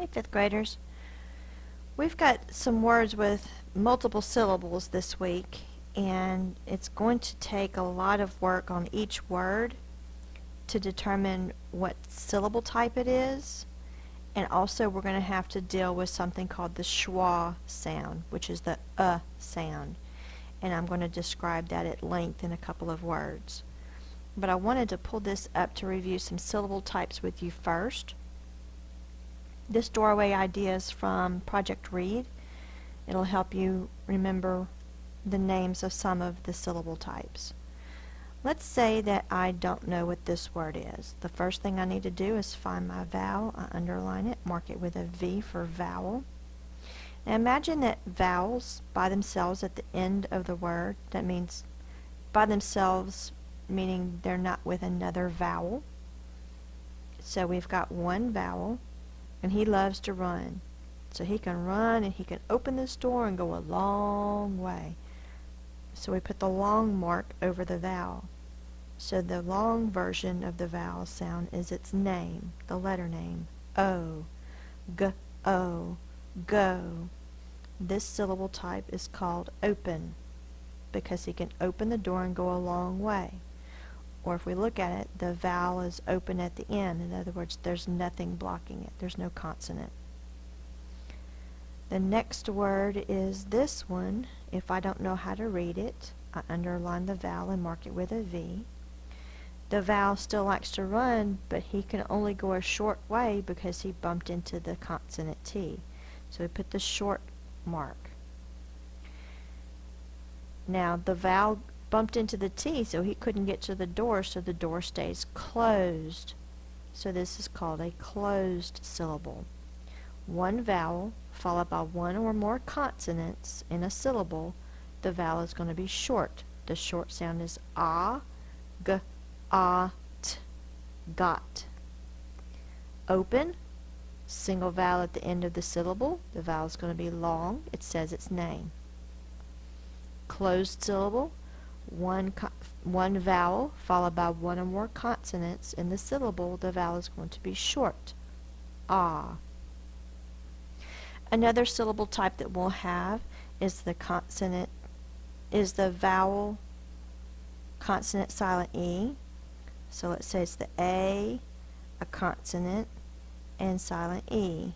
Hey, fifth graders. We've got some words with multiple syllables this week, and it's going to take a lot of work on each word to determine what syllable type it is, and also we're going to have to deal with something called the schwa sound, which is the sound, and I'm going to describe that at length in a couple of words. But I wanted to pull this up to review some syllable types with you first. This doorway idea is from Project Read. It'll help you remember the names of some of the syllable types. Let's say that I don't know what this word is. The first thing I need to do is find my vowel. I underline it, mark it with a V for vowel. Now imagine that vowels by themselves at the end of the word, that means by themselves meaning they're not with another vowel. So we've got one vowel, and he loves to run. So he can run and he can open this door and go a long way. So we put the long mark over the vowel. So the long version of the vowel sound is its name, the letter name, O, G-O, go. This syllable type is called open because he can open the door and go a long way. Or if we look at it, the vowel is open at the end. In other words, there's nothing blocking it. There's no consonant. The next word is this one. If I don't know how to read it, I underline the vowel and mark it with a V. The vowel still likes to run, but he can only go a short way because he bumped into the consonant T. So we put the short mark. Now the vowel bumped into the T, so he couldn't get to the door, so the door stays closed. So this is called a closed syllable. One vowel followed by one or more consonants in a syllable, the vowel is going to be short. The short sound is ah, g, ah, t, got. Open, single vowel at the end of the syllable, the vowel is going to be long, it says its name. Closed syllable, one vowel followed by one or more consonants in the syllable, the vowel is going to be short. Ah. Another syllable type that we'll have is the vowel consonant silent E. So let's say it's the A, a consonant, and silent E.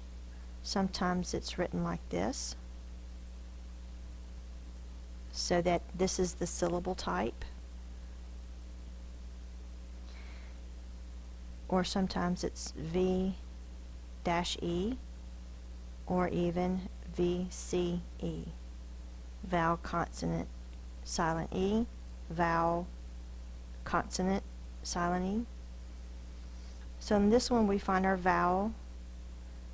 Sometimes it's written like this, so that this is the syllable type. Or sometimes it's V-E or even VCE. Vowel consonant silent E, vowel consonant silent E. So in this one we find our vowel.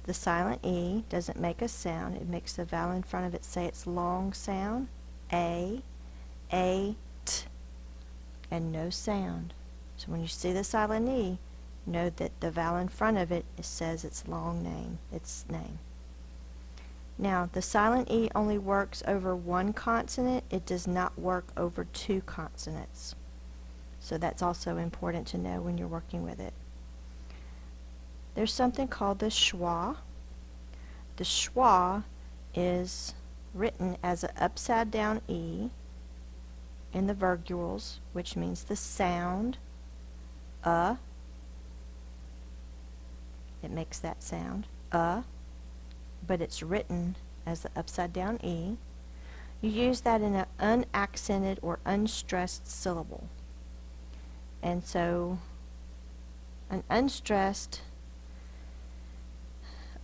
The silent E doesn't make a sound. It makes the vowel in front of it say its long sound. A, T, and no sound. So when you see the silent E, know that the vowel in front of it says its long name, its name. Now, the silent E only works over one consonant. It does not work over two consonants. So that's also important to know when you're working with it. There's something called the schwa. The schwa is written as an upside down E in the virgules, which means the sound it makes that sound but it's written as the upside down E. You use that in an unaccented or unstressed syllable, and so an unstressed,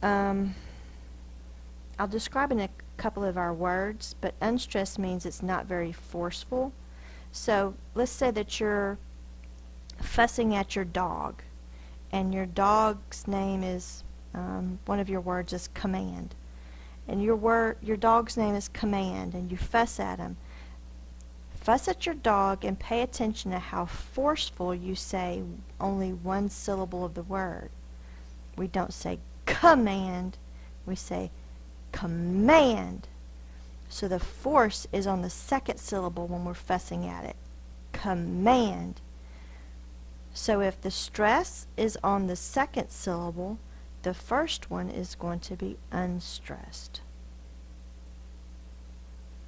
I'll describe in a couple of our words, but unstressed means it's not very forceful. So let's say that you're fussing at your dog, and your dog's name is, one of your words is command, and your dog's name is command, and you fuss at him. Fuss at your dog and pay attention to how forceful you say only one syllable of the word. We don't say command, we say command. So the force is on the second syllable when we're fussing at it. Command. So if the stress is on the second syllable, The first one is going to be unstressed.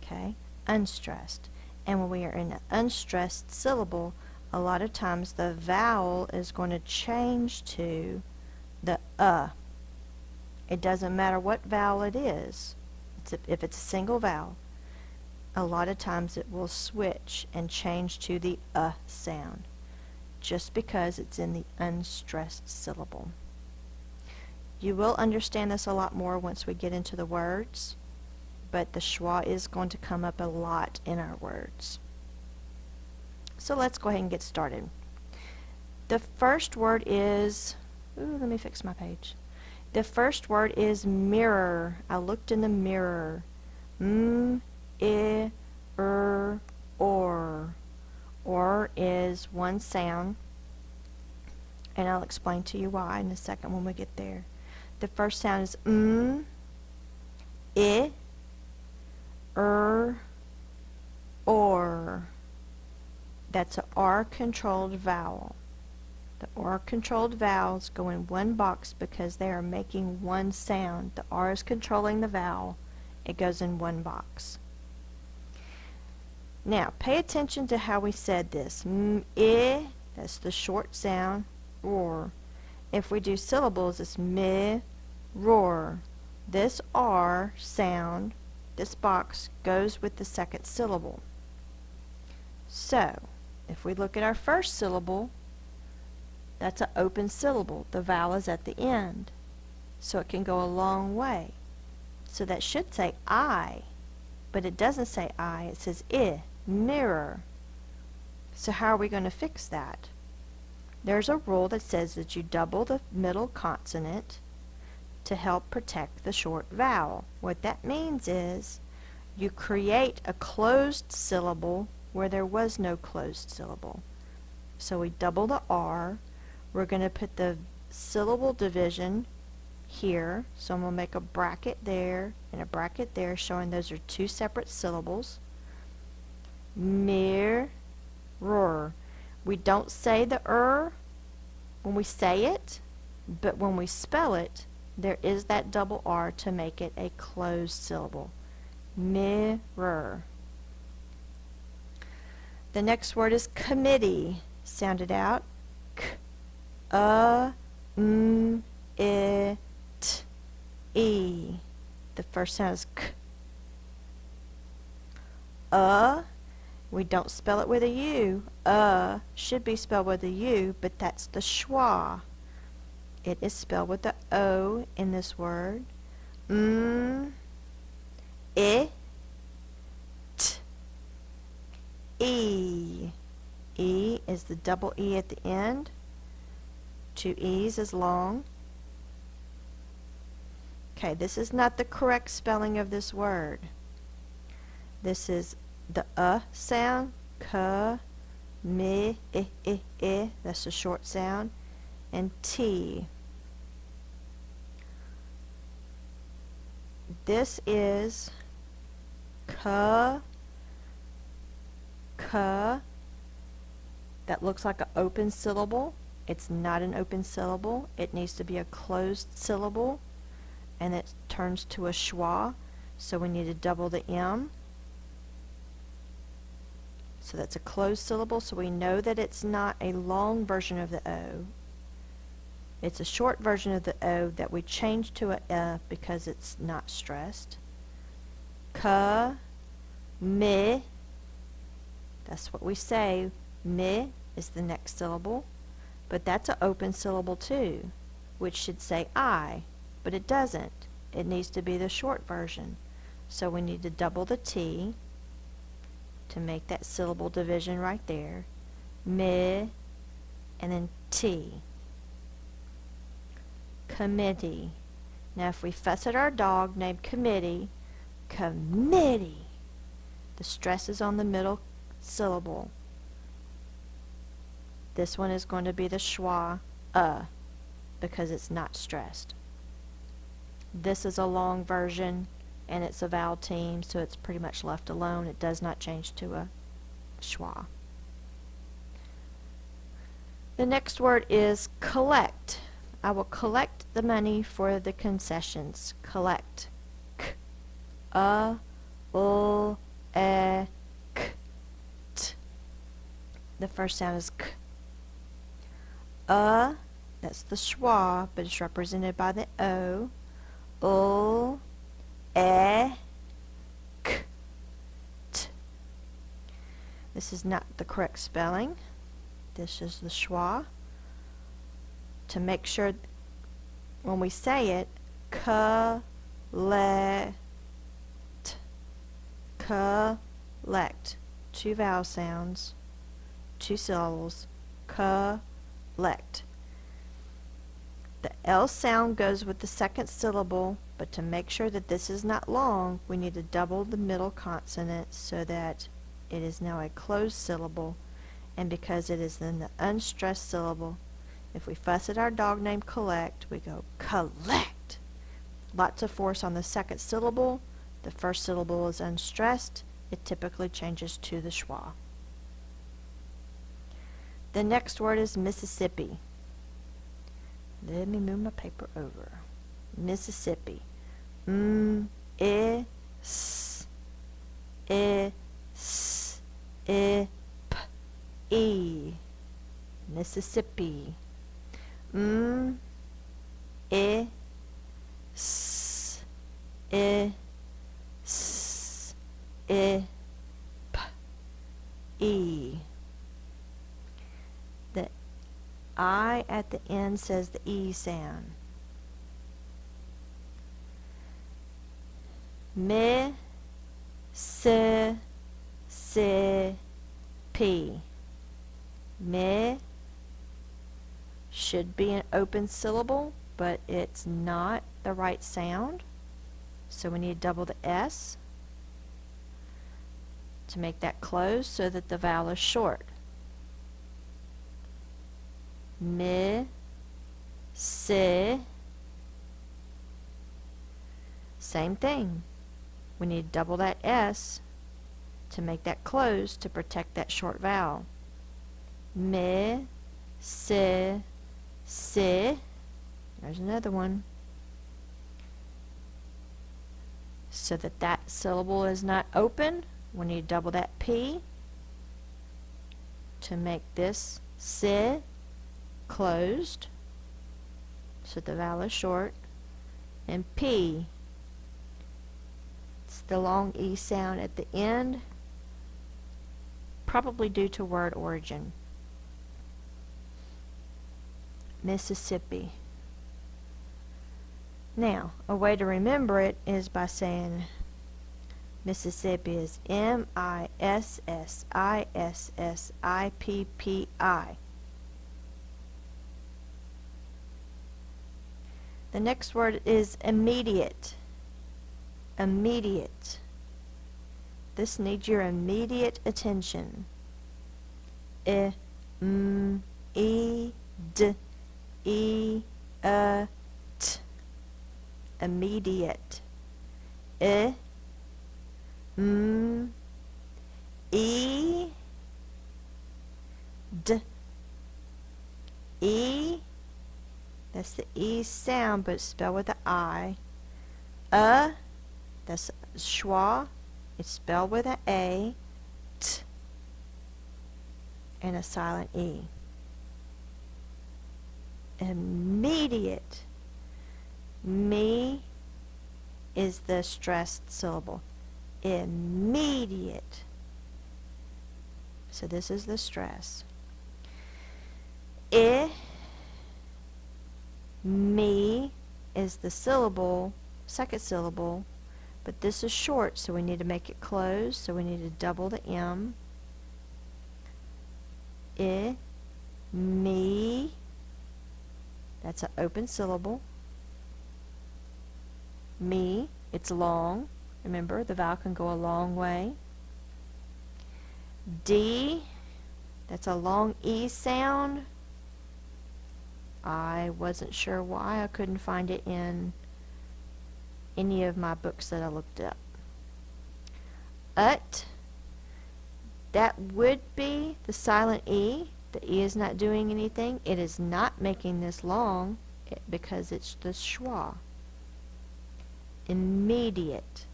Okay, unstressed. And when we are in an unstressed syllable, a lot of times the vowel is going to change to the It doesn't matter what vowel it is. If it's a single vowel, a lot of times it will switch and change to the sound, just because it's in the unstressed syllable. You will understand this a lot more once we get into the words, but the schwa is going to come up a lot in our words. So let's go ahead and get started. The first word is, let me fix my page. The first word is mirror. I looked in the mirror. Or. Or is one sound, and I'll explain to you why in a second when we get there. The first sound is or. That's an R-controlled vowel. The R-controlled vowels go in one box because they are making one sound. The R is controlling the vowel. It goes in one box. Now, pay attention to how we said this. That's the short sound, roar. If we do syllables, it's mi, roar. This R sound, this box, goes with the second syllable. So, if we look at our first syllable, that's an open syllable. The vowel is at the end, so it can go a long way. So that should say I, but it doesn't say I. It says mirror. So how are we going to fix that? There's a rule that says that you double the middle consonant to help protect the short vowel. What that means is you create a closed syllable where there was no closed syllable. So we double the R. We're going to put the syllable division here. So I'm going to make a bracket there and a bracket there, showing those are two separate syllables. Mirror. We don't say the when we say it, but when we spell it, there is that double R to make it a closed syllable. Mirror. The next word is committee. Sound it out. K, t, e. The first sound is k. We don't spell it with a U. Should be spelled with a U, but that's the schwa. It is spelled with the O in this word. T, E. E is the double E at the end. Two E's is long. Okay, this is not the correct spelling of this word. This is the sound. K, mi, I. That's a short sound. And T. This is K. That looks like an open syllable. It's not an open syllable. It needs to be a closed syllable, and it turns to a schwa, so we need to double the M. So that's a closed syllable, so we know that it's not a long version of the O. It's a short version of the O that we changed to a because it's not stressed. K, mi. That's what we say. Mi is the next syllable, but that's an open syllable too, which should say I, but it doesn't. It needs to be the short version. So we need to double the T to make that syllable division right there. Mi, and then T. Committee. Now if we fuss at our dog named Committee, committee, the stress is on the middle syllable. This one is going to be the schwa, because it's not stressed. This is a long version, and it's a vowel team, so it's pretty much left alone. It does not change to a schwa. The next word is collect. I will collect the money for the concessions. Collect. K, l, e, k, t. The first sound is k. That's the schwa, but it's represented by the O. L, e, k, t. This is not the correct spelling. This is the schwa. To make sure when we say it, collect, collect. 2 vowel sounds, 2 syllables, collect. The L sound goes with the second syllable, but to make sure that this is not long, we need to double the middle consonant so that it is now a closed syllable, and because it is in the unstressed syllable, if we fuss at our dog named Collect, we go collect. Lots of force on the second syllable. The first syllable is unstressed. It typically changes to the schwa. The next word is Mississippi. Let me move my paper over. Mississippi. S, p, e. Mississippi. S, p, e. The I at the end says the E sound. Mi, si, p. Mi should be an open syllable, but it's not the right sound, so we need to double the S to make that closed so that the vowel is short. Mi, si. Same thing. We need to double that S to make that closed to protect that short vowel. Mi, si. There's another one. So that that syllable is not open, we need to double that P to make this si closed so the vowel is short, and P, it's the long E sound at the end, probably due to word origin. Mississippi. Now, a way to remember it is by saying Mississippi is M-I-S-S-I-S-S-I-P-P-I. The next word is immediate. Immediate. This needs your immediate attention. I, M, E, D, E, T. Immediate. I, M, E, D, E. That's the E sound, but it's spelled with an I. That's schwa. It's spelled with an A. T, and a silent E. Immediate. Me is the stressed syllable. Immediate. So this is the stress. I, me is the syllable, second syllable, but this is short, so we need to make it closed, so we need to double the M. I, me, that's an open syllable. Me, it's long. Remember, the vowel can go a long way. D, that's a long E sound. I wasn't sure why I couldn't find it in any of my books that I looked up. Ut, that would be the silent E. The E is not doing anything. It is not making this long. because it's the schwa. Immediate.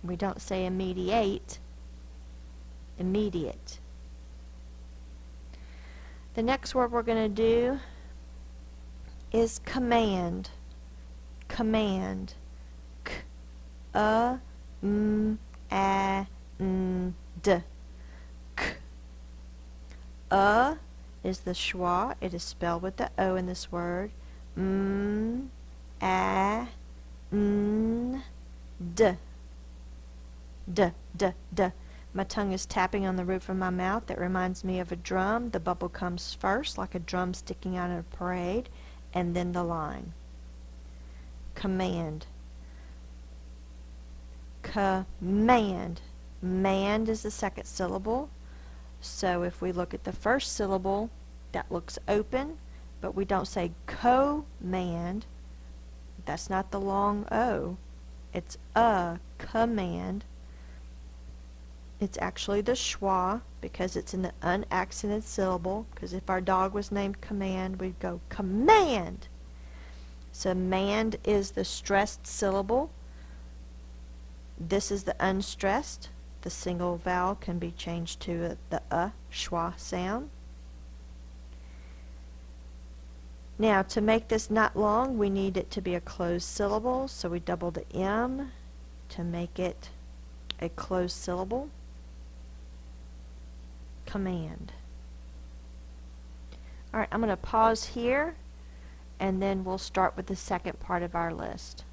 We don't say immediate. Immediate. The next word we're going to do is command. Command. K, m, a, n, d. K. Is the schwa. It is spelled with the O in this word. M, a, n, d. D, d, d. My tongue is tapping on the roof of my mouth. That reminds me of a drum. The bubble comes first, like a drum sticking out in a parade, and then the line. Command. Command. Mand is the second syllable. So if we look at the first syllable, that looks open, but we don't say command. That's not the long O. It's a command. It's actually the schwa because it's in the unaccented syllable, because if our dog was named Command, we'd go command. So mand is the stressed syllable. This is the unstressed. The single vowel can be changed to the schwa sound. Now, to make this not long, we need it to be a closed syllable, so we double the M to make it a closed syllable. Command. Alright, I'm going to pause here, and then we'll start with the second part of our list.